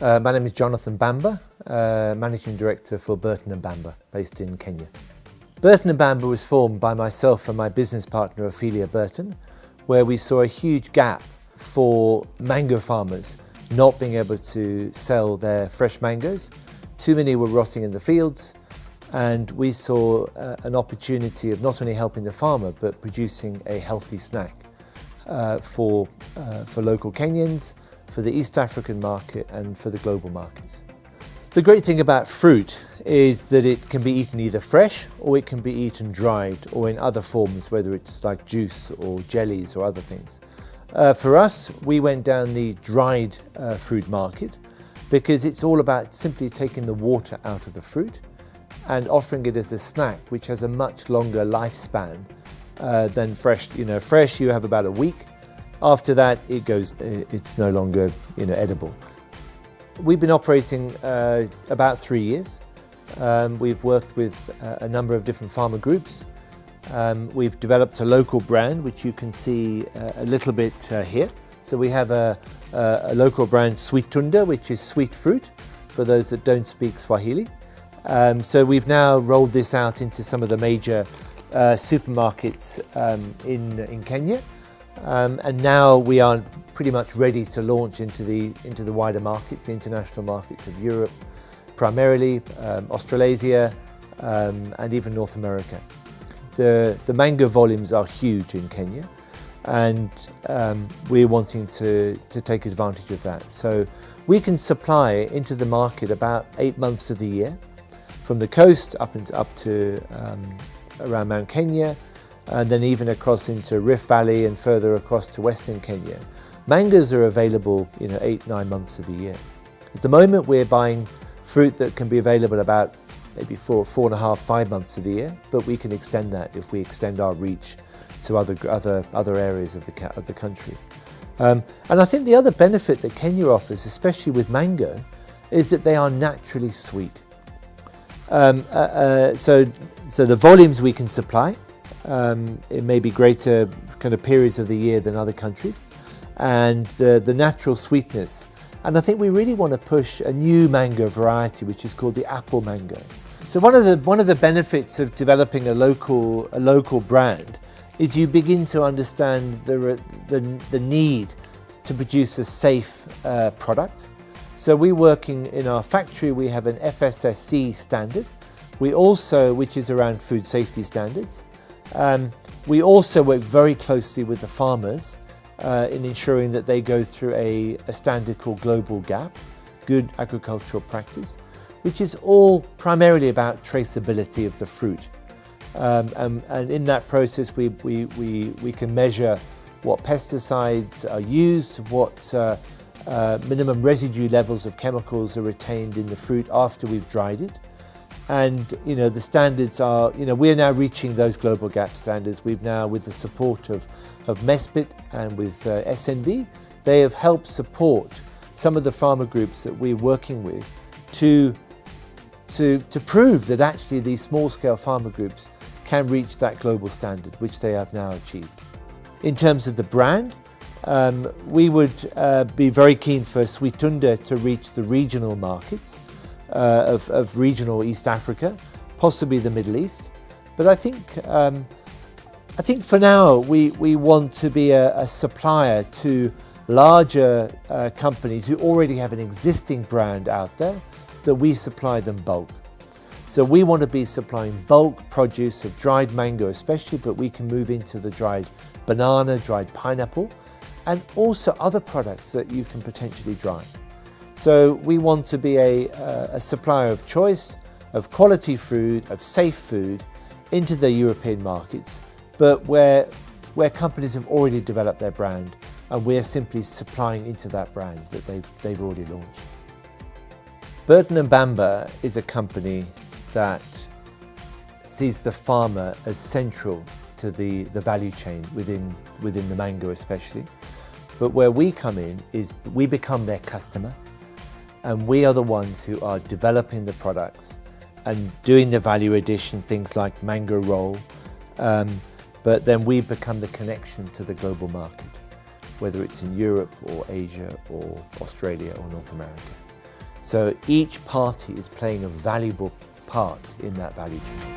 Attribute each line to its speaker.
Speaker 1: My name is Burton Bamber, Managing Director for Burton and Bamber, based in Kenya. Burton and Bamber was formed by myself and my business partner Ophelia Burton, where we saw a huge gap for mango farmers not being able to sell their fresh mangoes. Too many were rotting in the fields, and we saw an opportunity of not only helping the farmer but producing a healthy snack for local Kenyans, for the East African market and for the global markets. The great thing about fruit is that it can be eaten either fresh or it can be eaten dried or in other forms, whether it's like juice or jellies or other things. For us, we went down the dried fruit market because it's all about simply taking the water out of the fruit and offering it as a snack, which has a much longer lifespan than fresh. Fresh you have about a week. After that, it's no longer edible. We've been operating about 3 years. We've worked with a number of different farmer groups. We've developed a local brand, which you can see a little bit here. So we have a local brand, Sweetunda, which is sweet fruit, for those that don't speak Swahili. So we've now rolled this out into some of the major supermarkets in Kenya. And now we are pretty much ready to launch into the wider markets, the international markets of Europe, primarily Australasia, and even North America. The mango volumes are huge in Kenya, and we're wanting to take advantage of that. So we can supply into the market about 8 months of the year, from the coast up to around Mount Kenya, and then even across into Rift Valley and further across to Western Kenya. Mangoes are available 8-9 months of the year. At the moment we're buying fruit that can be available about maybe 4.5-5 months of the year, but we can extend that if we extend our reach to other areas of the country. And I think the other benefit that Kenya offers, especially with mango, is that they are naturally sweet. So the volumes we can supply, it may be greater kind of periods of the year than other countries, and the natural sweetness. And I think we really want to push a new mango variety, which is called the apple mango. So one of the benefits of developing a local brand is you begin to understand the need to produce a safe product. So we're working in our factory. We have an FSSC standard. We also, which is around food safety standards. We also work very closely with the farmers in ensuring that they go through a standard called Global GAP, Good Agricultural Practice, which is all primarily about traceability of the fruit. And in that process, we can measure what pesticides are used, what minimum residue levels of chemicals are retained in the fruit after we've dried it. And the standards are, we're now reaching those global GAP standards. We've now, with the support of MESPIT and with SNV, they have helped support some of the farmer groups that we're working with to prove that actually these small-scale farmer groups can reach that global standard, which they have now achieved. In terms of the brand, we would be very keen for Sweetunda to reach the regional markets of regional East Africa, possibly the Middle East. But I think for now we want to be a supplier to larger companies who already have an existing brand out there, that we supply them bulk. So we want to be supplying bulk produce of dried mango especially, but we can move into the dried banana, dried pineapple, and also other products that you can potentially dry. So we want to be a supplier of choice, of quality food, of safe food into the European markets, but where companies have already developed their brand and we're simply supplying into that brand that they've already launched. Burton and Bamber is a company that sees the farmer as central to the value chain within the mango especially. But where we come in is we become their customer, and we are the ones who are developing the products and doing the value addition, things like mango roll, but then we become the connection to the global market, whether it's in Europe or Asia or Australia or North America. So each party is playing a valuable part in that value chain.